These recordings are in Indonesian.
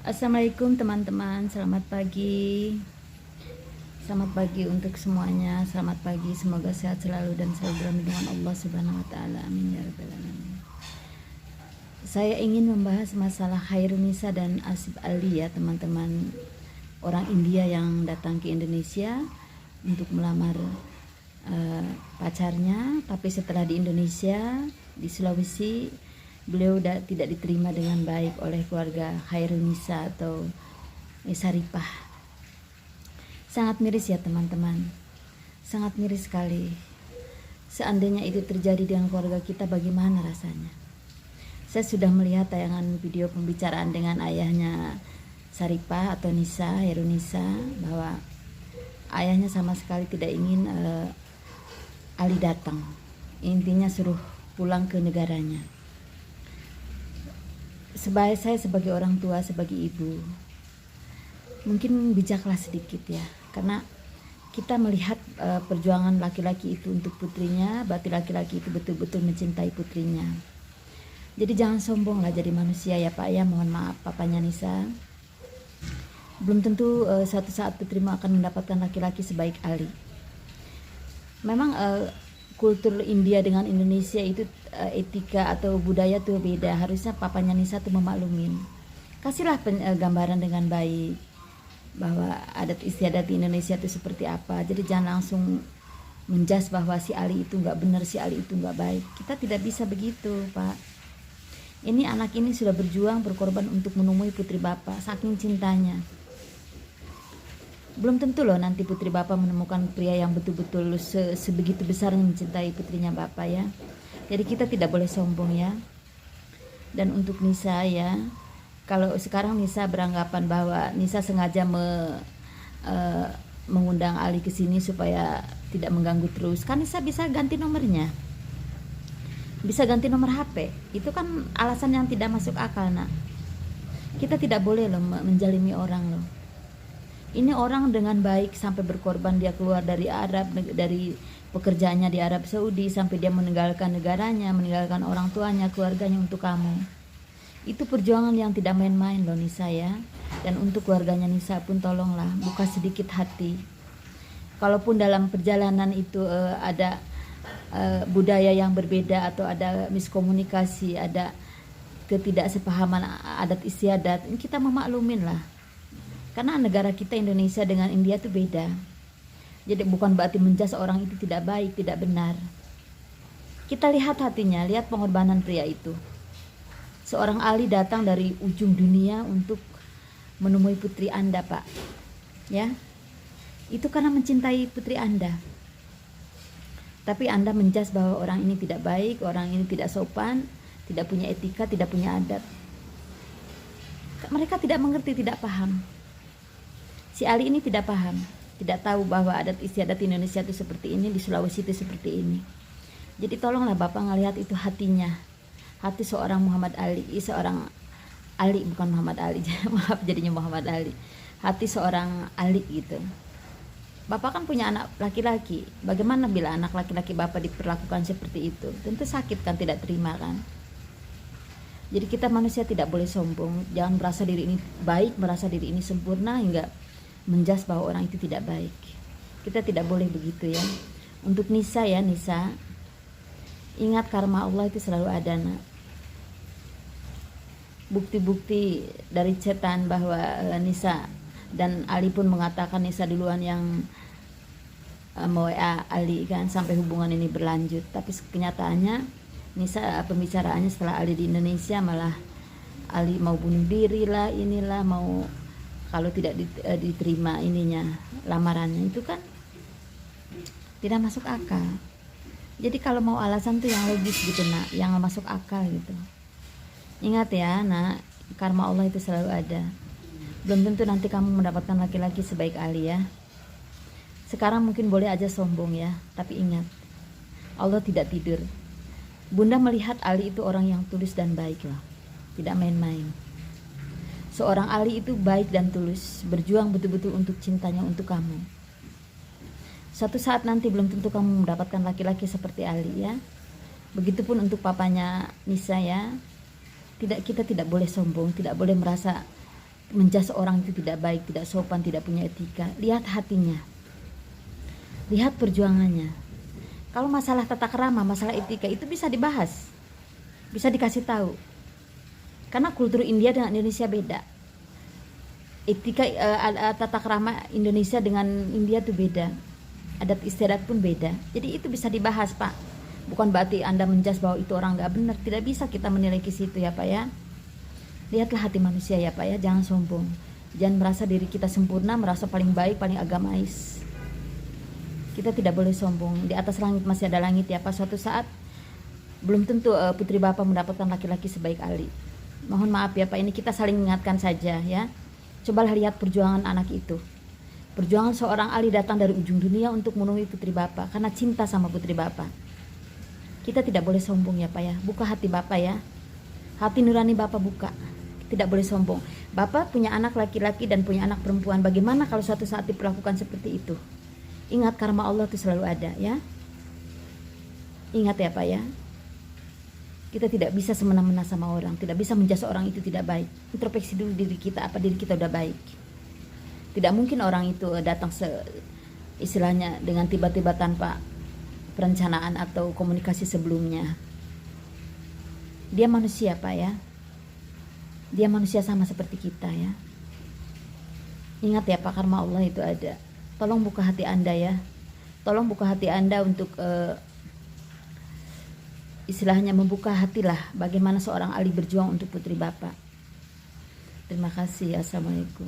Assalamualaikum teman-teman, selamat pagi. Selamat pagi untuk semuanya. Selamat pagi, semoga sehat selalu dan selalu dalam lindungan Allah Subhanahu wa taala. Amin ya rabbal alamin. Saya ingin membahas masalah Khairunisa dan Asif Ali ya, teman-teman. Orang India yang datang ke Indonesia untuk melamar pacarnya, tapi setelah di Indonesia, di Sulawesi, beliau tidak diterima dengan baik oleh keluarga Khairunisa atau Saripah. Sangat miris ya teman-teman, sangat miris sekali. Seandainya itu terjadi dengan keluarga kita, bagaimana rasanya? Saya sudah melihat tayangan video pembicaraan dengan ayahnya Saripah atau Nisa, Khairunisa, bahwa ayahnya sama sekali tidak ingin Ali datang. Intinya suruh pulang ke negaranya. Saya sebagai orang tua, sebagai ibu, mungkin bijaklah sedikit ya, karena kita melihat perjuangan laki-laki itu untuk putrinya, berarti laki-laki itu betul-betul mencintai putrinya. Jadi jangan sombong lah jadi manusia ya Pak ya, mohon maaf papanya Nisa. Belum tentu suatu saat putrimu akan mendapatkan laki-laki sebaik Ali. Memang kultur India dengan Indonesia itu etika atau budaya tuh beda. Harusnya papanya Nisa tuh memaklumin. Kasihlah gambaran dengan baik bahwa adat istiadat di Indonesia itu seperti apa. Jadi jangan langsung menjas bahwa si Ali itu nggak benar, si Ali itu nggak baik. Kita tidak bisa begitu Pak. Ini anak ini sudah berjuang, berkorban untuk menemui putri bapak, saking cintanya. Belum tentu loh nanti putri bapak menemukan pria yang betul-betul sebegitu besarnya mencintai putrinya bapak ya. Jadi kita tidak boleh sombong ya. Dan untuk Nisa ya, kalau sekarang Nisa beranggapan bahwa Nisa sengaja mengundang Ali ke sini supaya tidak mengganggu terus, kan Nisa bisa ganti nomornya, bisa ganti nomor HP. Itu kan alasan yang tidak masuk akal nak. Kita tidak boleh loh menjalimi orang loh. Ini orang dengan baik sampai berkorban, dia keluar dari Arab, dari pekerjaannya di Arab Saudi, sampai dia meninggalkan negaranya, meninggalkan orang tuanya, keluarganya untuk kamu. Itu perjuangan yang tidak main-main loh Nisa ya. Dan untuk keluarganya Nisa pun tolonglah buka sedikit hati. Kalaupun dalam perjalanan itu ada budaya yang berbeda atau ada miskomunikasi, ada ketidaksepahaman adat istiadat, kita memaklumin lah. Karena negara kita Indonesia dengan India itu beda. Jadi bukan berarti menjas orang itu tidak baik, tidak benar. Kita lihat hatinya, lihat pengorbanan pria itu. Seorang Ali datang dari ujung dunia untuk menemui putri Anda, Pak. Ya. Itu karena mencintai putri Anda. Tapi Anda menjas bahwa orang ini tidak baik, orang ini tidak sopan, tidak punya etika, tidak punya adat. Mereka tidak mengerti, tidak paham. Si Ali ini tidak paham, tidak tahu bahwa adat istiadat Indonesia itu seperti ini, di Sulawesi itu seperti ini. Jadi tolonglah Bapak ngelihat itu hatinya, hati seorang Muhammad Ali, seorang Ali bukan Muhammad Ali, maaf jadinya Muhammad Ali, hati seorang Ali gitu. Bapak kan punya anak laki-laki, bagaimana bila anak laki-laki Bapak diperlakukan seperti itu? Tentu sakit kan, tidak terima kan? Jadi kita manusia tidak boleh sombong, jangan merasa diri ini baik, merasa diri ini sempurna hingga menjas bahwa orang itu tidak baik. Kita tidak boleh begitu ya. Untuk Nisa ya, Nisa, ingat karma Allah itu selalu ada nak. Bukti-bukti dari setan bahwa Nisa dan Ali pun mengatakan Nisa duluan yang WA Ali kan, sampai hubungan ini berlanjut. Tapi kenyataannya Nisa pembicaraannya setelah Ali di Indonesia malah Ali mau bunuh diri lah, inilah mau kalau tidak diterima ininya lamarannya, itu kan tidak masuk akal. Jadi kalau mau alasan tuh yang logis gitu nak, yang masuk akal gitu. Ingat ya nak, karma Allah itu selalu ada. Belum tentu nanti kamu mendapatkan laki-laki sebaik Ali ya. Sekarang mungkin boleh aja sombong ya, tapi ingat Allah tidak tidur. Bunda melihat Ali itu orang yang tulus dan baik loh, tidak main-main. Seorang Ali itu baik dan tulus, berjuang betul-betul untuk cintanya untuk kamu. Suatu saat nanti belum tentu kamu mendapatkan laki-laki seperti Ali ya. Begitupun untuk papanya Nisa ya. Kita tidak boleh sombong, tidak boleh merasa menjas orang itu tidak baik, tidak sopan, tidak punya etika. Lihat hatinya, lihat perjuangannya. Kalau masalah tata krama, masalah etika itu bisa dibahas, bisa dikasih tahu. Karena kultur India dengan Indonesia beda. Etika tata krama Indonesia dengan India itu beda. Adat istiadat pun beda. Jadi itu bisa dibahas, Pak. Bukan berarti Anda menjas bahwa itu orang nggak benar. Tidak bisa kita menilai ke situ ya, Pak ya. Lihatlah hati manusia ya, Pak ya. Jangan sombong. Jangan merasa diri kita sempurna, merasa paling baik, paling agamais. Kita tidak boleh sombong. Di atas langit masih ada langit ya, Pak. Suatu saat belum tentu putri Bapak mendapatkan laki-laki sebaik Ali. Mohon maaf ya, Pak. Ini kita saling mengingatkan saja ya. Cobalah lihat perjuangan anak itu. Perjuangan seorang Ali datang dari ujung dunia untuk menemui putri Bapak karena cinta sama putri Bapak. Kita tidak boleh sombong ya, Pak ya. Buka hati Bapak ya. Hati nurani Bapak buka. Tidak boleh sombong. Bapak punya anak laki-laki dan punya anak perempuan. Bagaimana kalau suatu saat diperlakukan seperti itu? Ingat karma Allah itu selalu ada ya. Ingat ya, Pak ya. Kita tidak bisa semena-mena sama orang, tidak bisa menjudge orang itu tidak baik. Introspeksi dulu diri kita, apa diri kita udah baik. Tidak mungkin orang itu datang istilahnya dengan tiba-tiba tanpa perencanaan atau komunikasi sebelumnya. Dia manusia, Pak ya. Dia manusia sama seperti kita ya. Ingat ya, Pak, karma Allah itu ada. Tolong buka hati Anda ya. Tolong buka hati Anda untuk istilahnya membuka hatilah bagaimana seorang Ali berjuang untuk putri Bapak. Terima kasih. Assalamualaikum.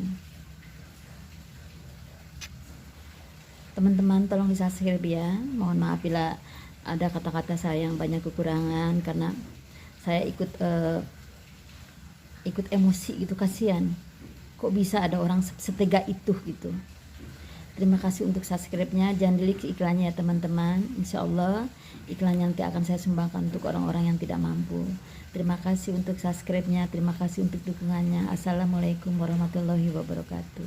Teman-teman tolong di-subscribe ya. Mohon maaf bila ada kata-kata saya yang banyak kekurangan karena saya ikut emosi gitu, kasihan. Kok bisa ada orang setega itu gitu. Terima kasih untuk subscribe-nya. Jangan klik iklannya ya teman-teman. Insya Allah iklannya nanti akan saya sumbangkan untuk orang-orang yang tidak mampu. Terima kasih untuk subscribe-nya. Terima kasih untuk dukungannya. Assalamualaikum warahmatullahi wabarakatuh.